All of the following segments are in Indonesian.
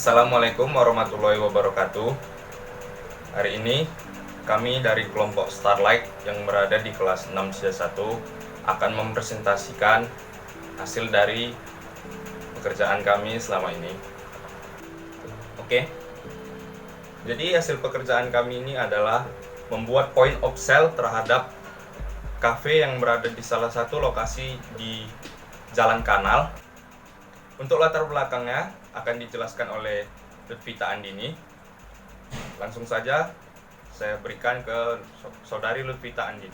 Assalamualaikum warahmatullahi wabarakatuh. Hari ini kami dari kelompok Starlight yang berada di kelas 6C1 akan mempresentasikan hasil dari pekerjaan kami selama ini. Oke. Jadi hasil pekerjaan kami ini adalah membuat point of sale terhadap kafe yang berada di salah satu lokasi di Jalan Kanal. Untuk latar belakangnya akan dijelaskan oleh Lutfita Andini. Langsung saja saya berikan ke saudari Lutfita Andini.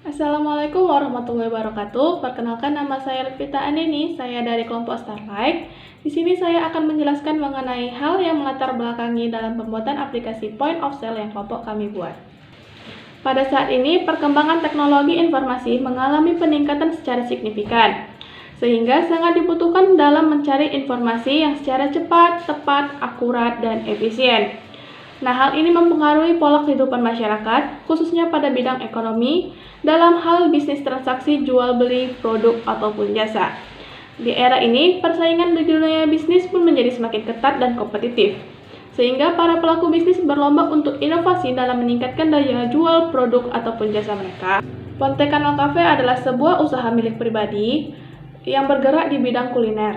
Assalamualaikum warahmatullahi wabarakatuh. Perkenalkan, nama saya Lutfita Andini. Saya dari kelompok Starlight. Di sini saya akan menjelaskan mengenai hal yang melatar belakangi dalam pembuatan aplikasi point of sale yang kelompok kami buat. Pada saat ini, perkembangan teknologi informasi mengalami peningkatan secara signifikan, sehingga sangat dibutuhkan dalam mencari informasi yang secara cepat, tepat, akurat, dan efisien. Nah, hal ini mempengaruhi pola kehidupan masyarakat, khususnya pada bidang ekonomi, dalam hal bisnis transaksi jual beli produk ataupun jasa. Di era ini, persaingan di dunia bisnis pun menjadi semakin ketat dan kompetitif, sehingga para pelaku bisnis berlomba untuk inovasi dalam meningkatkan daya jual produk ataupun jasa mereka. Ponte Canal Cafe adalah sebuah usaha milik pribadi yang bergerak di bidang kuliner.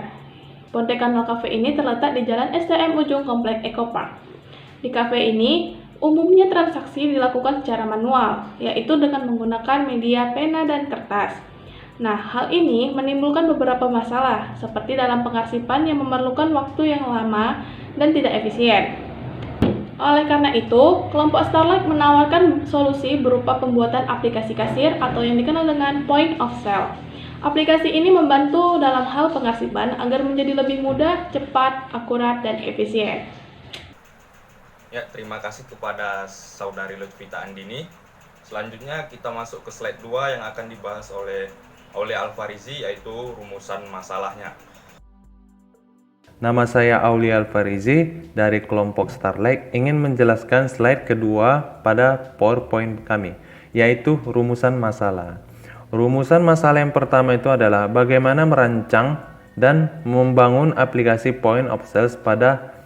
Ponte Canal Cafe ini terletak di Jalan STM Ujung Komplek Eco Park. Di kafe ini, umumnya transaksi dilakukan secara manual, yaitu dengan menggunakan media pena dan kertas. Nah, hal ini menimbulkan beberapa masalah, seperti dalam pengarsipan yang memerlukan waktu yang lama dan tidak efisien. Oleh karena itu, kelompok Starlight menawarkan solusi berupa pembuatan aplikasi kasir atau yang dikenal dengan point of sale. Aplikasi ini membantu dalam hal pengarsipan agar menjadi lebih mudah, cepat, akurat, dan efisien. Ya, terima kasih kepada saudari Lutfita Andini. Selanjutnya kita masuk ke slide 2 yang akan dibahas oleh Aulia Alfarizi, yaitu rumusan masalahnya. Nama saya Aulia Alfarizi dari kelompok Starlight ingin menjelaskan slide kedua pada PowerPoint kami, yaitu rumusan masalah. Rumusan masalah yang pertama itu adalah bagaimana merancang dan membangun aplikasi point of sales pada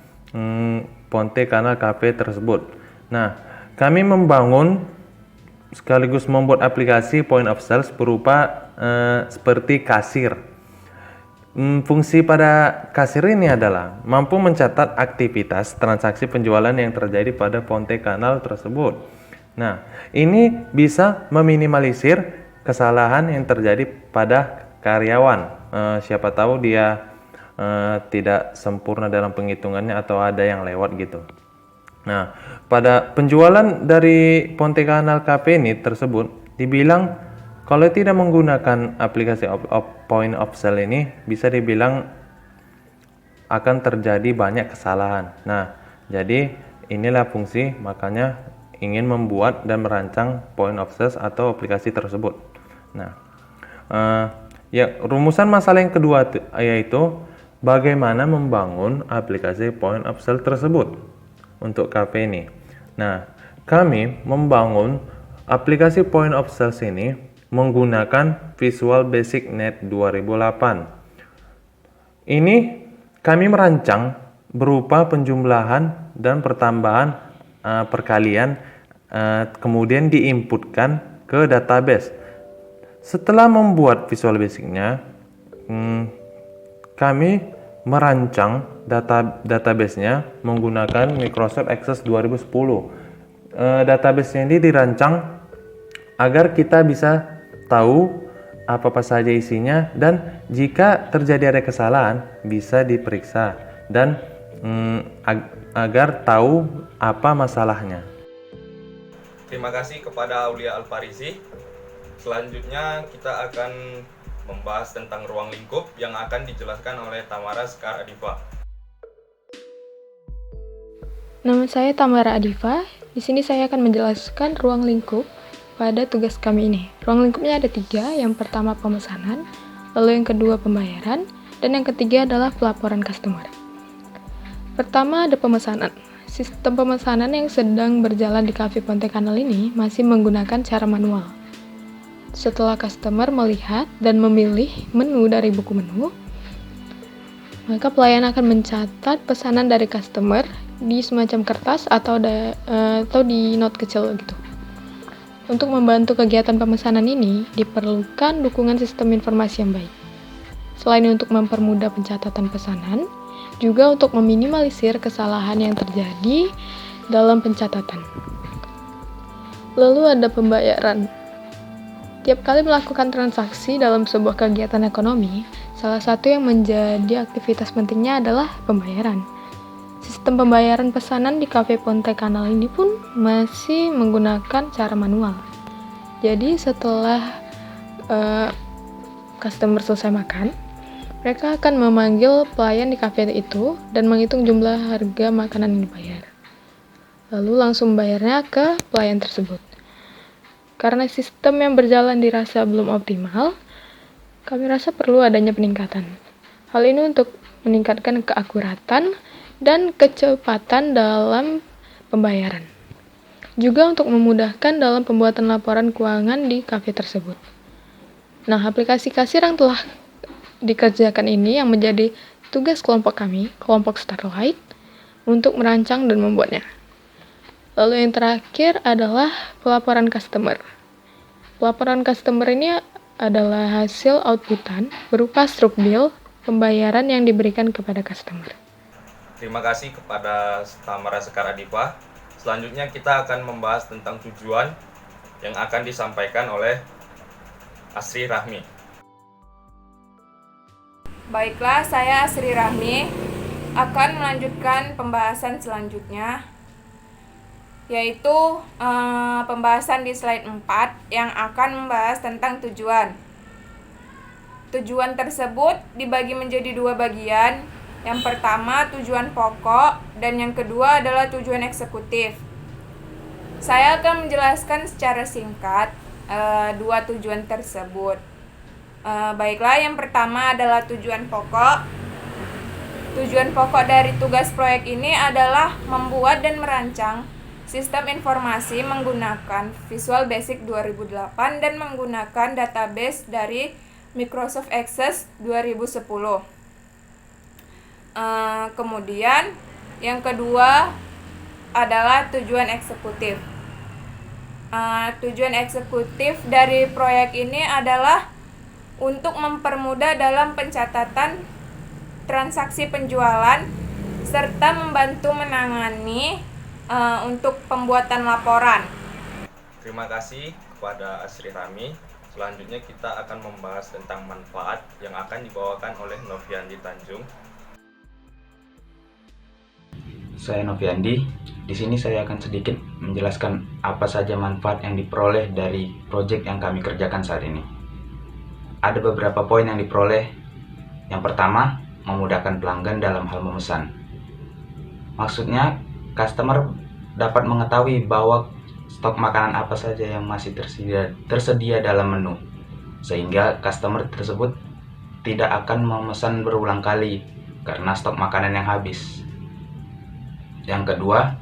Ponte Canal Cafe tersebut. Nah, kami membangun sekaligus membuat aplikasi point of sales berupa seperti kasir. Fungsi pada kasir ini adalah mampu mencatat aktivitas transaksi penjualan yang terjadi pada Ponte Canal tersebut. Nah, ini bisa meminimalisir kesalahan yang terjadi pada karyawan. Siapa tahu dia tidak sempurna dalam penghitungannya atau ada yang lewat gitu. Nah, pada penjualan dari Ponte Canal Cafe ini tersebut dibilang kalau tidak menggunakan aplikasi point of sale ini bisa dibilang akan terjadi banyak kesalahan. Nah, jadi inilah fungsi, makanya ingin membuat dan merancang point of sales atau aplikasi tersebut. Nah, rumusan masalah yang kedua yaitu bagaimana membangun aplikasi point of sale tersebut untuk kafe ini. Nah, kami membangun aplikasi point of sales ini menggunakan Visual Basic Net 2008. Ini kami merancang berupa penjumlahan dan pertambahan perkalian, kemudian diinputkan ke database. Setelah membuat Visual Basic-nya, kami merancang database-nya menggunakan Microsoft Access 2010. Database-nya ini dirancang agar kita bisa tahu apa saja isinya dan jika terjadi ada kesalahan bisa diperiksa dan agar tahu apa masalahnya. Terima kasih kepada Aulia Alfarizi. Selanjutnya kita akan membahas tentang ruang lingkup yang akan dijelaskan oleh Tamara Sekar Adifa. Nama saya Tamara Adifa. Di sini saya akan menjelaskan ruang lingkup pada tugas kami ini. Ruang lingkupnya ada 3, yang pertama pemesanan, lalu yang kedua pembayaran, dan yang ketiga adalah pelaporan customer. Pertama ada pemesanan. Sistem pemesanan yang sedang berjalan di Cafe Ponte Canal ini masih menggunakan cara manual. Setelah customer melihat dan memilih menu dari buku menu, Maka pelayan akan mencatat pesanan dari customer di semacam kertas atau di note kecil gitu. Untuk membantu kegiatan pemesanan ini, diperlukan dukungan sistem informasi yang baik. Selain untuk mempermudah pencatatan pesanan, juga untuk meminimalisir kesalahan yang terjadi dalam pencatatan. Lalu ada pembayaran. Tiap kali melakukan transaksi dalam sebuah kegiatan ekonomi, salah satu yang menjadi aktivitas pentingnya adalah pembayaran. Sistem pembayaran pesanan di Cafe Ponte Canal ini pun masih menggunakan cara manual. Jadi setelah customer selesai makan, mereka akan memanggil pelayan di kafe itu dan menghitung jumlah harga makanan yang dibayar. Lalu langsung membayarnya ke pelayan tersebut. Karena sistem yang berjalan dirasa belum optimal, kami rasa perlu adanya peningkatan. Hal ini untuk meningkatkan keakuratan dan kecepatan dalam pembayaran. Juga untuk memudahkan dalam pembuatan laporan keuangan di kafe tersebut. Nah, aplikasi kasir yang telah dikerjakan ini yang menjadi tugas kelompok kami, kelompok Starlight, untuk merancang dan membuatnya. Lalu yang terakhir adalah pelaporan customer. Pelaporan customer ini adalah hasil outputan berupa struk bill pembayaran yang diberikan kepada customer. Terima kasih kepada Tamara Sekar Adifa. Selanjutnya kita akan membahas tentang tujuan yang akan disampaikan oleh Asri Rahmi. Baiklah, saya Asri Rahmi akan melanjutkan pembahasan selanjutnya, yaitu pembahasan di slide 4 yang akan membahas tentang tujuan. Tujuan tersebut dibagi menjadi 2 bagian. Yang pertama tujuan pokok dan yang kedua adalah tujuan eksekutif. Saya akan menjelaskan secara singkat 2 tujuan tersebut. Baiklah, yang pertama adalah tujuan pokok. Tujuan pokok dari tugas proyek ini adalah membuat dan merancang sistem informasi menggunakan Visual Basic 2008 dan menggunakan database dari Microsoft Access 2010. Kemudian yang kedua adalah tujuan eksekutif. Tujuan eksekutif dari proyek ini adalah untuk mempermudah dalam pencatatan transaksi penjualan serta membantu menangani untuk pembuatan laporan. Terima kasih kepada Asri Rahmi. Selanjutnya kita akan membahas tentang manfaat yang akan dibawakan oleh Noviandi Tanjung. Saya Noviandi. Di sini saya akan sedikit menjelaskan apa saja manfaat yang diperoleh dari proyek yang kami kerjakan saat ini. Ada beberapa poin yang diperoleh. Yang pertama, memudahkan pelanggan dalam hal memesan. Maksudnya, customer dapat mengetahui bahwa stok makanan apa saja yang masih tersedia dalam menu, sehingga customer tersebut tidak akan memesan berulang kali karena stok makanan yang habis. Yang kedua,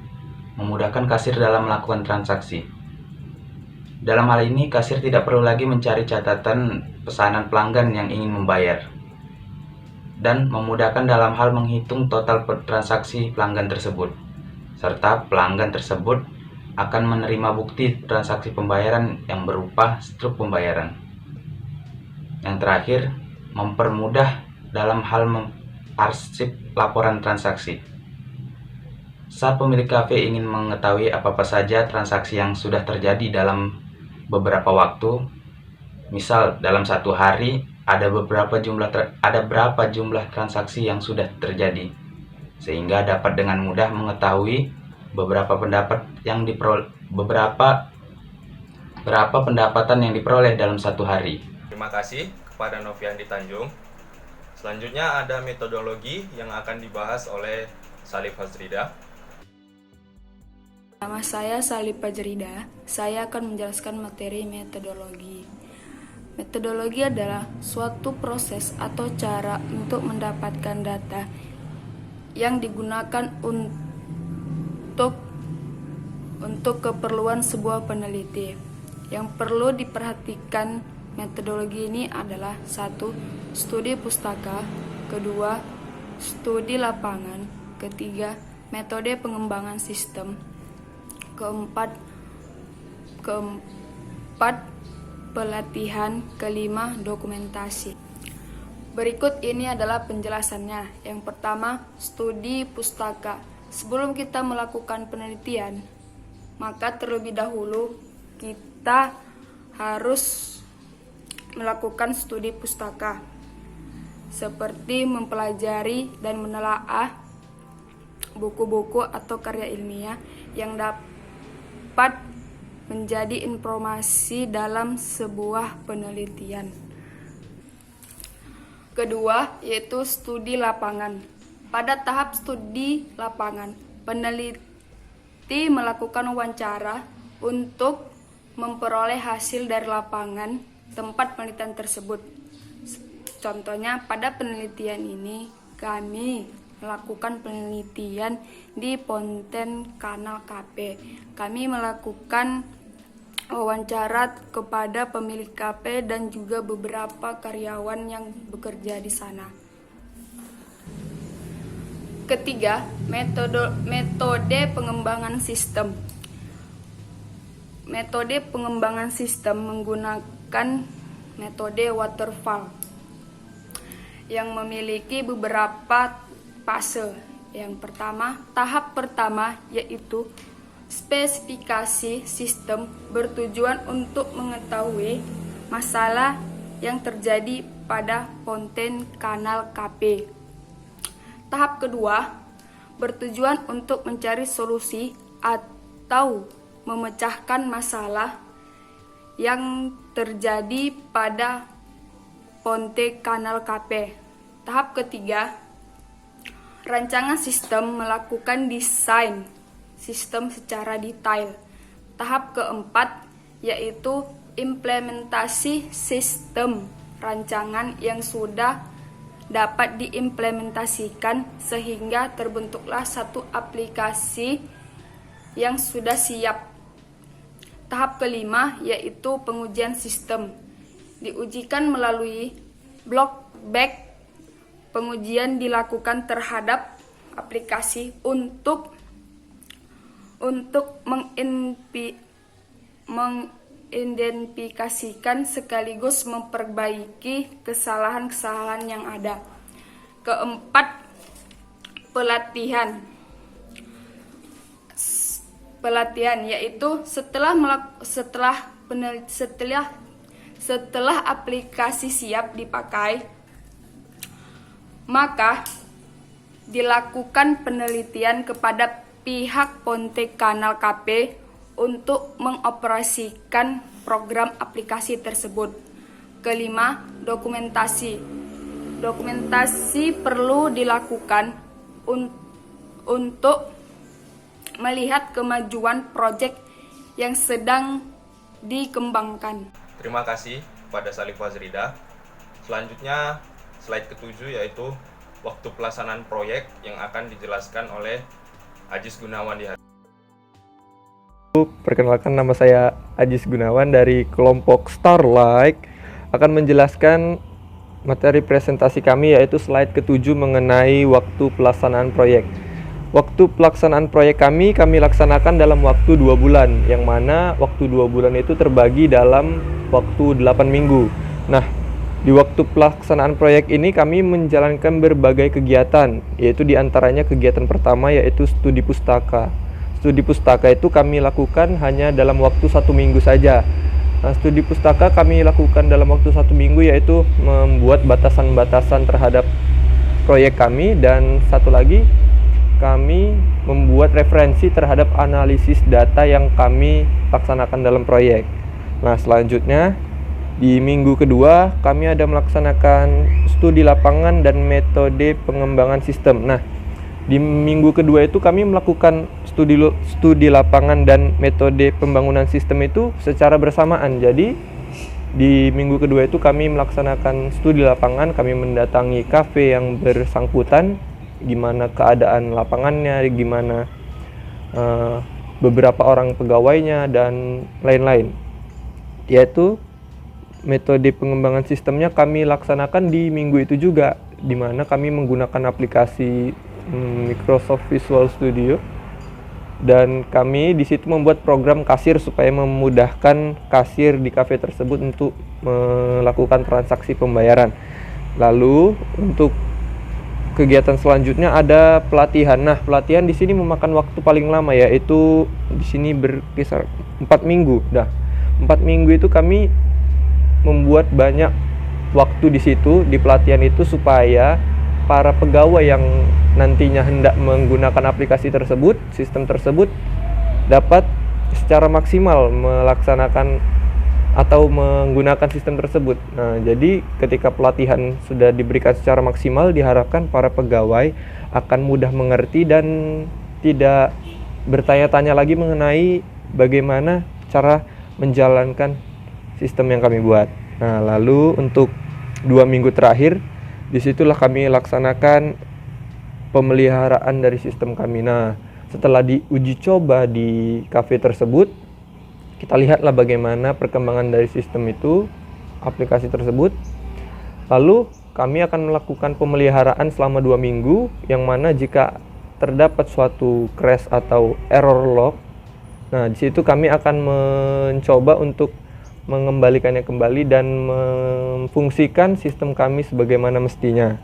memudahkan kasir dalam melakukan transaksi. Dalam hal ini, kasir tidak perlu lagi mencari catatan pesanan pelanggan yang ingin membayar, dan memudahkan dalam hal menghitung total transaksi pelanggan tersebut, serta pelanggan tersebut akan menerima bukti transaksi pembayaran yang berupa struk pembayaran. Yang terakhir, mempermudah dalam hal mengarsip laporan transaksi. Saat pemilik kafe ingin mengetahui apa-apa saja transaksi yang sudah terjadi dalam beberapa waktu, misal dalam satu hari ada berapa jumlah transaksi yang sudah terjadi, sehingga dapat dengan mudah mengetahui berapa pendapatan yang diperoleh dalam satu hari. Terima kasih kepada Noviandi Tanjung. Selanjutnya ada metodologi yang akan dibahas oleh Salif Hazrida. Nama saya Salif Hazrida. Saya akan menjelaskan materi metodologi. Metodologi adalah suatu proses atau cara untuk mendapatkan data yang digunakan untuk keperluan sebuah peneliti. Yang perlu diperhatikan metodologi ini adalah 1. Studi pustaka. 2. studi lapangan. Ketiga, metode pengembangan sistem. Keempat, pelatihan. Kelima, dokumentasi. Berikut ini adalah penjelasannya. Yang pertama, studi pustaka. Sebelum kita melakukan penelitian, maka terlebih dahulu kita harus melakukan studi pustaka, seperti mempelajari dan menelaah buku-buku atau karya ilmiah yang dapat menjadi informasi dalam sebuah penelitian. Kedua, yaitu studi lapangan. Pada tahap studi lapangan, peneliti melakukan wawancara untuk memperoleh hasil dari lapangan tempat penelitian tersebut. Contohnya, pada penelitian ini kami melakukan penelitian di Ponten Kanal KP. Kami melakukan wawancara kepada pemilik KP dan juga beberapa karyawan yang bekerja di sana. Ketiga, metode pengembangan sistem. Metode pengembangan sistem menggunakan metode waterfall yang memiliki beberapa fase. Yang pertama, tahap pertama yaitu spesifikasi sistem bertujuan untuk mengetahui masalah yang terjadi pada Ponten Kanal KP. Tahap kedua, bertujuan untuk mencari solusi atau memecahkan masalah yang terjadi pada Ponten Kanal KP. Tahap ketiga, rancangan sistem melakukan desain sistem secara detail. Tahap keempat, yaitu implementasi sistem rancangan yang sudah dapat diimplementasikan sehingga terbentuklah satu aplikasi yang sudah siap. Tahap kelima, yaitu pengujian sistem. Diujikan melalui block back. Pengujian dilakukan terhadap aplikasi untuk mengidentifikasikan sekaligus memperbaiki kesalahan-kesalahan yang ada. Keempat, pelatihan. Pelatihan yaitu setelah aplikasi siap dipakai, maka dilakukan penelitian kepada pihak Ponten Kanal KP untuk mengoperasikan program aplikasi tersebut. Kelima, dokumentasi. Dokumentasi perlu dilakukan untuk melihat kemajuan proyek yang sedang dikembangkan. Terima kasih kepada Salif Wazrida. Selanjutnya, slide ke-7 yaitu waktu pelaksanaan proyek yang akan dijelaskan oleh Ajis Gunawan di hari. Perkenalkan, nama saya Ajis Gunawan dari kelompok Starlight, akan menjelaskan materi presentasi kami yaitu slide ke-7 mengenai waktu pelaksanaan proyek. Waktu pelaksanaan proyek kami laksanakan dalam waktu 2 bulan, yang mana waktu 2 bulan itu terbagi dalam waktu 8 minggu. Nah, di waktu pelaksanaan proyek ini kami menjalankan berbagai kegiatan, yaitu diantaranya kegiatan pertama yaitu studi pustaka. Studi pustaka itu kami lakukan hanya dalam waktu 1 minggu saja. Nah, studi pustaka kami lakukan dalam waktu 1 minggu yaitu membuat batasan-batasan terhadap proyek kami, dan satu lagi kami membuat referensi terhadap analisis data yang kami laksanakan dalam proyek. Nah, selanjutnya di minggu kedua kami ada melaksanakan studi lapangan dan metode pengembangan sistem. Nah, di minggu kedua itu kami melakukan studi lapangan dan metode pembangunan sistem itu secara bersamaan. Jadi di minggu kedua itu kami melaksanakan studi lapangan, kami mendatangi kafe yang bersangkutan, gimana keadaan lapangannya, gimana beberapa orang pegawainya dan lain-lain. Yaitu metode pengembangan sistemnya kami laksanakan di minggu itu juga. di mana kami menggunakan aplikasi Microsoft Visual Studio, dan kami di situ membuat program kasir supaya memudahkan kasir di kafe tersebut untuk melakukan transaksi pembayaran. Lalu untuk kegiatan selanjutnya ada pelatihan. Nah, pelatihan di sini memakan waktu paling lama, yaitu di sini berkisar 4 minggu. 4 minggu itu kami membuat banyak waktu di situ di pelatihan itu supaya para pegawai yang nantinya hendak menggunakan aplikasi tersebut, sistem tersebut, dapat secara maksimal melaksanakan atau menggunakan sistem tersebut. Nah, jadi ketika pelatihan sudah diberikan secara maksimal, diharapkan para pegawai akan mudah mengerti dan tidak bertanya-tanya lagi mengenai bagaimana cara menjalankan sistem yang kami buat. Nah, lalu untuk 2 minggu terakhir, disitulah kami laksanakan pemeliharaan dari sistem kami. Nah, setelah diuji coba di kafe tersebut, kita lihatlah bagaimana perkembangan dari sistem itu, aplikasi tersebut. Lalu kami akan melakukan pemeliharaan selama 2 minggu, yang mana jika terdapat suatu crash atau error log, nah di situ kami akan mencoba untuk mengembalikannya kembali dan memfungsikan sistem kami sebagaimana mestinya.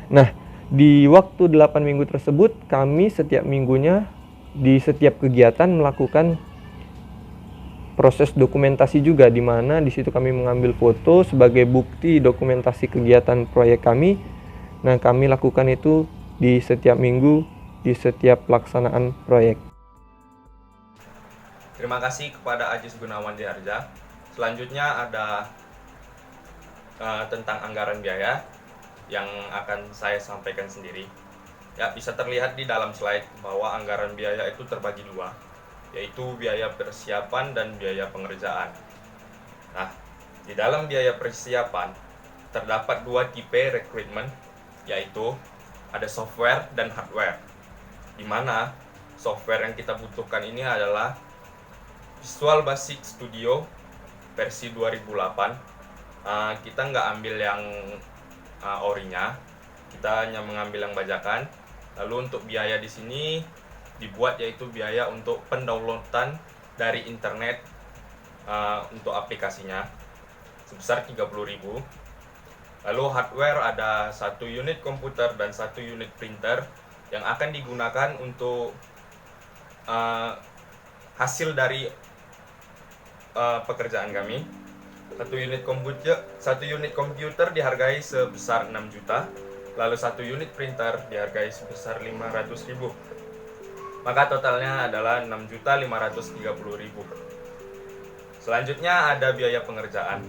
Nah, di waktu 8 minggu tersebut, kami setiap minggunya di setiap kegiatan melakukan proses dokumentasi juga, di mana di situ kami mengambil foto sebagai bukti dokumentasi kegiatan proyek kami. Nah, kami lakukan itu di setiap minggu, di setiap pelaksanaan proyek. Terima kasih kepada Ajis Gunawan Diharja. Selanjutnya ada tentang anggaran biaya yang akan saya sampaikan sendiri. Ya, bisa terlihat di dalam slide bahwa anggaran biaya itu terbagi 2, yaitu biaya persiapan dan biaya pengerjaan. Nah, di dalam biaya persiapan terdapat 2 tipe rekrutmen, yaitu ada software dan hardware. Di mana software yang kita butuhkan ini adalah Visual Basic Studio versi 2008. Kita nggak ambil yang orinya, kita hanya mengambil yang bajakan. Lalu untuk biaya di sini dibuat yaitu biaya untuk pendownloadan dari internet untuk aplikasinya sebesar 30.000. Lalu hardware ada 1 unit komputer dan 1 unit printer yang akan digunakan untuk hasil dari pekerjaan kami. 1 unit komputer dihargai sebesar 6 juta, lalu 1 unit printer dihargai sebesar 500.000. Maka totalnya adalah 6.530.000. Selanjutnya ada biaya pengerjaan.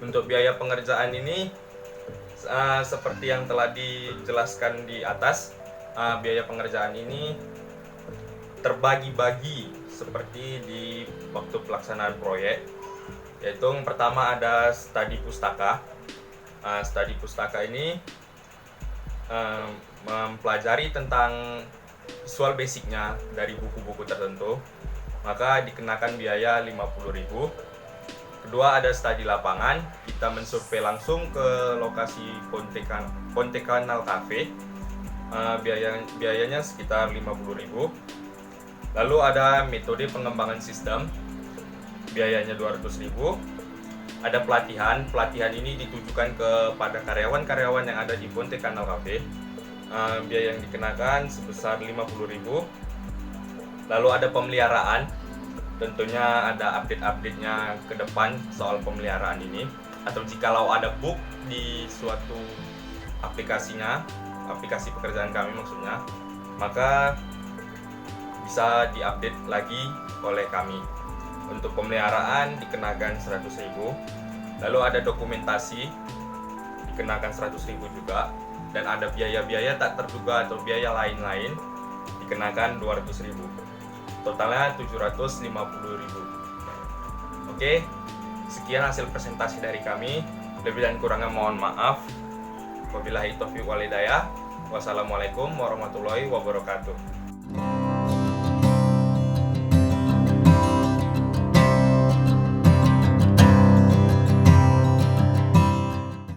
Untuk biaya pengerjaan ini seperti yang telah dijelaskan di atas, biaya pengerjaan ini terbagi-bagi seperti di waktu pelaksanaan proyek, yaitu yang pertama ada studi pustaka. Studi pustaka ini mempelajari tentang visual basicnya dari buku-buku tertentu, maka dikenakan biaya 50.000. Kedua ada studi lapangan, kita mensurvei langsung ke lokasi Ponte Canal Cafe, biayanya sekitar 50.000. Lalu ada metode pengembangan sistem, biayanya 200.000. Ada pelatihan ini ditujukan kepada karyawan-karyawan yang ada di Ponte Canal Cafe, biaya yang dikenakan sebesar 50.000. Lalu ada pemeliharaan, tentunya ada update-update-nya ke depan soal pemeliharaan ini, atau jikalau ada bug di suatu aplikasi pekerjaan kami maksudnya, maka bisa diupdate lagi oleh kami. Untuk pemeliharaan dikenakan 100.000. Lalu ada dokumentasi dikenakan 100.000 juga, dan ada biaya-biaya tak terduga atau biaya lain-lain dikenakan 200.000. Totalnya 750.000. Oke, sekian hasil presentasi dari kami. Lebih dan kurangnya mohon maaf. Wabillahi taufiq wal hidayah. Wassalamualaikum warahmatullahi wabarakatuh.